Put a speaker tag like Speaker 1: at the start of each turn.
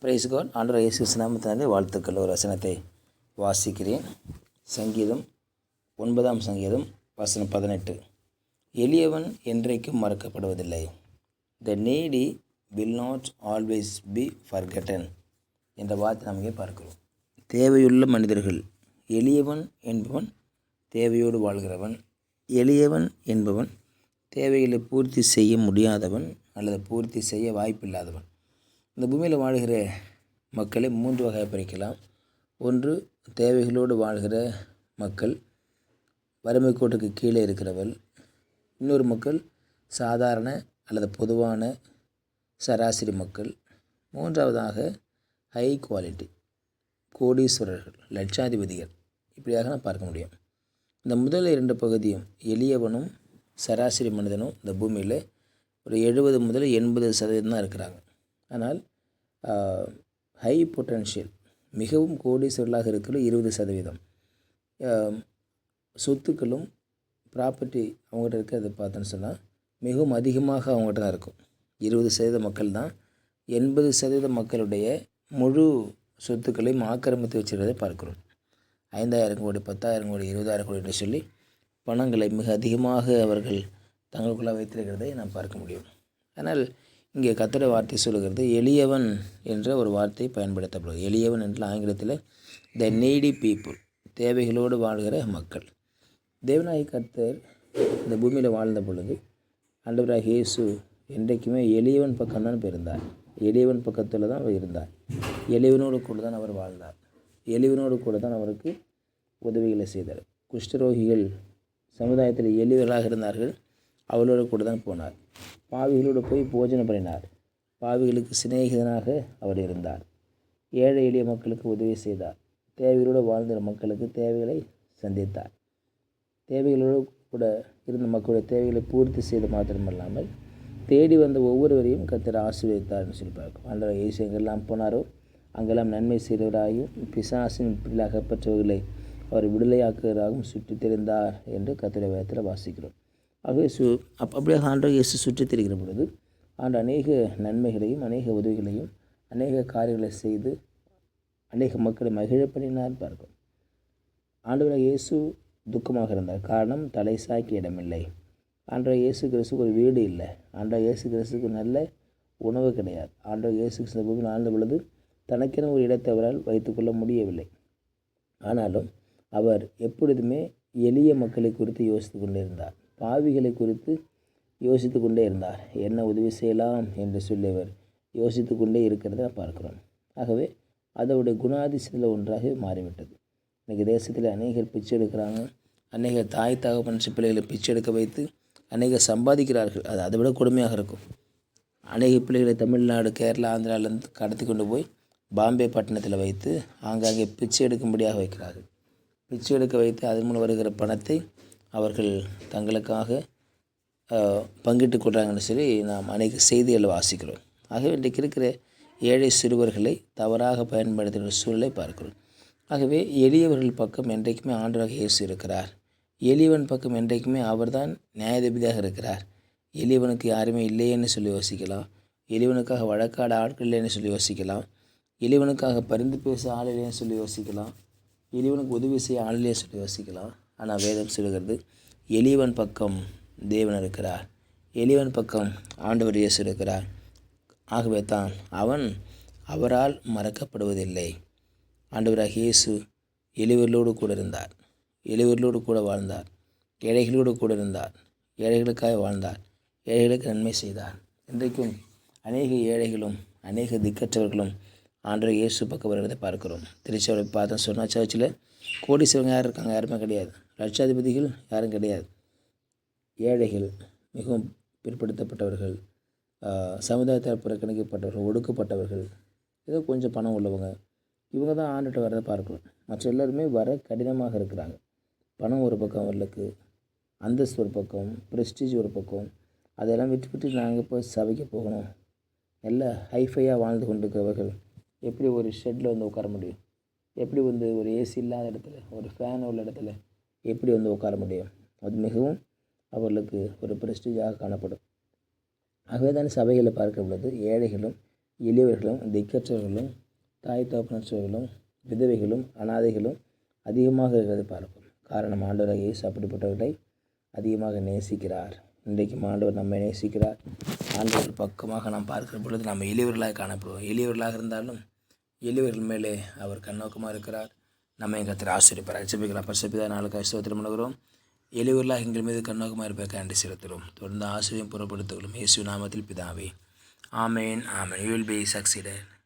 Speaker 1: Price God. ஆண்டவர் இயேசு கிறிஸ்து நாமத்தினாலே வாழ்த்துக்கள். ஒரு வசனத்தை வாசிக்கிறேன். சங்கீதம் 9ஆம் சங்கீதம் வசனம் 18. எளியவன் என்றைக்கும் மறக்கப்படுவதில்லை. The needy will not always be forgotten என்ற வார்த்தை நாம் இங்கே பார்க்கிறோம். தேவையுள்ள மனிதர்கள். எளியவன் என்பவன் தேவையோடு வாழ்கிறவன். எளியவன் என்பவன் தேவைகளை பூர்த்தி செய்ய முடியாதவன் அல்லது பூர்த்தி செய்ய வாய்ப்பில்லாதவன். இந்த பூமியில் வாழ்கிற மக்களை 3 வகையாக பிரிக்கலாம். ஒன்று, தேவைகளோடு வாழ்கிற மக்கள், வறுமை கோட்டுக்கு கீழே இருக்கிறவர்கள். இன்னொரு மக்கள் சாதாரண அல்லது பொதுவான சராசரி மக்கள். மூன்றாவதாக ஹை குவாலிட்டி, கோடீஸ்வரர்கள், லட்சாதிபதிகள். இப்படியாக நான் பார்க்க முடியும். இந்த முதல் 2 பகுதியும் எளியவனும் சராசரி மனிதனும் இந்த பூமியில் ஒரு 70 முதல் 80% தான் இருக்கிறாங்க. ஆனால் ஹை பொட்டன்ஷியல், மிகவும் கோடீஸ்வரர்களாக இருக்கிற 20%. சொத்துக்களும் ப்ராப்பர்ட்டி அவங்ககிட்ட இருக்கிறத பார்த்தோன்னு சொன்னால் மிகவும் அதிகமாக அவங்ககிட்ட தான் இருக்கும். 20% மக்கள் தான் 80% மக்களுடைய முழு சொத்துக்களையும் ஆக்கிரமித்து வச்சுருக்கிறதை பார்க்குறோம். 5,000 கோடி, 10,000 கோடி, 20,000 கோடி என்று சொல்லி பணங்களை மிக அதிகமாக அவர்கள் தங்களுக்குள்ளே வைத்திருக்கிறதை நாம் பார்க்க முடியும். ஆனால் இங்கே கர்த்தருடைய வார்த்தை சொல்லுகிறது, எளியவன் என்ற ஒரு வார்த்தை பயன்படுத்தப்படுகிறது. எளியவன் என்ற ஆங்கிலத்தில் த நீடி பீப்புள், தேவைகளோடு வாழ்கிற மக்கள். தேவனாகிய கர்த்தர் இந்த பூமியில் வாழ்ந்த பொழுது ஆண்டவராகிய இயேசு என்றைக்குமே எளியவன் பக்கம்தான் இருந்தார். எளியவன் பக்கத்தில் தான் அவர் இருந்தார். எளியவனோடு கூட தான் அவர் வாழ்ந்தார். எளியவனோடு கூட தான் அவருக்கு உதவிகளை செய்தார். குஷ்டரோகிகள் சமுதாயத்தில் எளியவர்களாக இருந்தார்கள், அவளோடு கூட தான் போனார். பாவிகளோடு போய் போஜனம் பண்ணினார். பாவிகளுக்கு சிநேகிதனாக அவர் இருந்தார். ஏழை எளிய மக்களுக்கு உதவி செய்தார். தேவைகளோடு வாழ்ந்த மக்களுக்கு தேவைகளை சந்தித்தார். தேவைகளோடு கூட இருந்த மக்களுடைய தேவைகளை பூர்த்தி செய்து மாத்திரமல்லாமல் தேடி வந்த ஒவ்வொருவரையும் கர்த்தர் ஆசீர்வதித்தார்னு சொல்லி பார்க்கும். ஆண்டவர் இயேசு எங்கெல்லாம் போனாரோ அங்கெல்லாம் நன்மை செய்தவராயும் பிசாசின் பிடியில் அகப்பற்றவர்களை அவர் விடுதலையாக்குவராகவும் சுற்றித் திரிந்தார் என்று கர்த்தருடைய வேதத்தில் வாசிக்கிறோம். ஆகவே அப்படியாக ஆண்டவர் இயேசு சுற்றித் திரிகிற பொழுது அநேக நன்மைகளையும் அநேக உதவிகளையும் அநேக காரியங்களை செய்து அநேக மக்களை மகிழ பண்ணினார் பார்க்கும். ஆண்டவர் இயேசு துக்கமாக இருந்தார். காரணம், தலை சாய்க்க இடமில்லை. ஆண்டவர் இயேசு கிறிஸ்துக்கு ஒரு வீடு இல்லை. ஆண்டவர் இயேசு கிறிஸ்துக்கு நல்ல உணவு கிடையாது. ஆண்டவர் இயேசு கிறிஸ்து பூமியில் ஆழ்ந்த பொழுது தனக்கென ஒரு இடத்தை அவரால் வைத்துக்கொள்ள முடியவில்லை. ஆனாலும் அவர் எப்பொழுதுமே எளிய மக்களை குறித்து யோசித்து கொண்டிருந்தார். பாவிகளை குறித்து யோசித்து கொண்டே இருந்தார். என்ன உதவி செய்யலாம் என்று சொல்லி அவர் யோசித்து கொண்டே இருக்கிறத பார்க்குறோம். ஆகவே அதோடைய குணாதிசயத்தில் ஒன்றாக மாறிவிட்டது. இன்றைக்கி தேசத்தில் அநேகர் பிச்சை எடுக்கிறாங்க. அநேக தாய் தகப்பன் பிள்ளைகளை பிச்சை எடுக்க வைத்து அநேகர் சம்பாதிக்கிறார்கள். அது அதை விட கொடுமையாக இருக்கும். அநேக பிள்ளைகளை தமிழ்நாடு, கேரளா, ஆந்திராவிலேருந்து கடத்தி கொண்டு போய் பாம்பே பட்டணத்தில் வைத்து ஆங்காங்கே பிச்சை எடுக்கும்படியாக வைக்கிறார்கள். பிச்சை எடுக்க வைத்து அதன் மூலம் வருகிற பணத்தை அவர்கள் தங்களுக்காக பங்கிட்டு கொள்கிறாங்கன்னு சொல்லி நாம் அநேக செய்திகளை வாசிக்கிறோம். ஆகவே இன்றைக்கு இருக்கிற ஏழை சிறுவர்களை தவறாக பயன்படுத்துகிற சூழலை பார்க்கிறோம். ஆகவே எளியவர்கள் பக்கம் என்றைக்குமே ஆண்டவராக இயேசு இருக்கிறார். எளியவன் பக்கம் என்றைக்குமே அவர்தான் நியாயாதிபதியாக இருக்கிறார். எளியவனுக்கு யாருமே இல்லையேன்னு சொல்லி யோசிக்கலாம். எளியவனுக்காக வழக்காட ஆட்கள் இல்லைன்னு சொல்லி யோசிக்கலாம். எளியவனுக்காக பரிந்து பேச ஆள் இல்லைன்னு சொல்லி யோசிக்கலாம். எளியவனுக்கு உதவி செய்ய ஆள் இல்லையே சொல்லி யோசிக்கலாம். ஆனால் வேதம் சொல்கிறது, எளியவன் பக்கம் தேவன் இருக்கிறார். எளியவன் பக்கம் ஆண்டவர் இயேசு இருக்கிறார். ஆகவே தான் அவரால் மறக்கப்படுவதில்லை. ஆண்டவராக இயேசு எளியவர்களோடு கூட இருந்தார். எளியவர்களோடு கூட வாழ்ந்தார். ஏழைகளோடு கூட இருந்தார். ஏழைகளுக்காக வாழ்ந்தார். ஏழைகளுக்கு நன்மை செய்தார். இன்றைக்கும் அநேக ஏழைகளும் அநேக திக்கற்றவர்களும் ஆண்டவர் இயேசு பக்கம் வருகிறதை பார்க்கிறோம். திருச்சபை பார்த்தோம் சொன்னால் சர்ச்சில் கோடீஸ்வரங்க யார் இருக்காங்க? யாருமே கிடையாது. லட்சாதிபதிகள் யாரும் கிடையாது. ஏழைகள், மிகவும் பிற்படுத்தப்பட்டவர்கள், சமுதாயத்தால் புறக்கணிக்கப்பட்டவர்கள், ஒடுக்கப்பட்டவர்கள், ஏதோ கொஞ்சம் பணம் உள்ளவங்க, இவங்க தான் ஆண்டுகிட்ட வரதை பார்க்கணும். மற்ற எல்லாருமே வர கடினமாக இருக்கிறாங்க. பணம் ஒரு பக்கம், அவர்களுக்கு அந்தஸ்து ஒரு பக்கம், ப்ரெஸ்டீஜ் ஒரு பக்கம், அதெல்லாம் விட்டு நாங்கள் இப்போ சபைக்கு போகணும். நல்ல ஹைஃபையாக வாழ்ந்து கொண்டிருக்கிறவர்கள் எப்படி ஒரு ஷெட்டில் வந்து உட்கார முடியும்? எப்படி வந்து ஒரு ஏசி இல்லாத இடத்துல, ஒரு ஃபேன் உள்ள இடத்துல எப்படி வந்து உட்கார முடியும்? அது மிகவும் அவர்களுக்கு ஒரு ப்ரெஸ்டீஜாக காணப்படும். ஆகவே தான் சபைகளை பார்க்கும் பொழுது ஏழைகளும் எளியவர்களும் திக்கற்றவர்களும் தாய் தகப்பனற்றவர்களும் விதவைகளும் அனாதைகளும் அதிகமாக இருக்கிறது பார்ப்போம். காரணம் ஆண்டவராகிய இயேசு அப்படிப்பட்டவர்களை அதிகமாக நேசிக்கிறார். இன்றைக்கும் ஆண்டவர் நம்மை நேசிக்கிறார். ஆண்டவர் பக்கமாக நாம் பார்க்கிற பொழுது நம்ம எளியவர்களாக காணப்படுவோம். எளியவர்களாக இருந்தாலும் எளியவர்கள் மேலே அவர் கண்ணோக்கமாக இருக்கிறார். நம்ம கர்த்தர் ஆசீர்வதிப்பார். ஜெபிக்கலாம். பரிசுத்த நாளுக்காக ஸ்தோத்திரம் பண்ணுகிறோம். எளியவர்களாக எங்கள் மீது கண்ணோக்கமாக இருப்பதற்கு நன்றி செலுத்துகிறோம். தொடர்ந்து ஆசீர்வாதம் புறப்படுத்துகிறோம். இயேசு நாமத்தில் பிதாவே. ஆமேன். ஆமேன். You will be succeeded.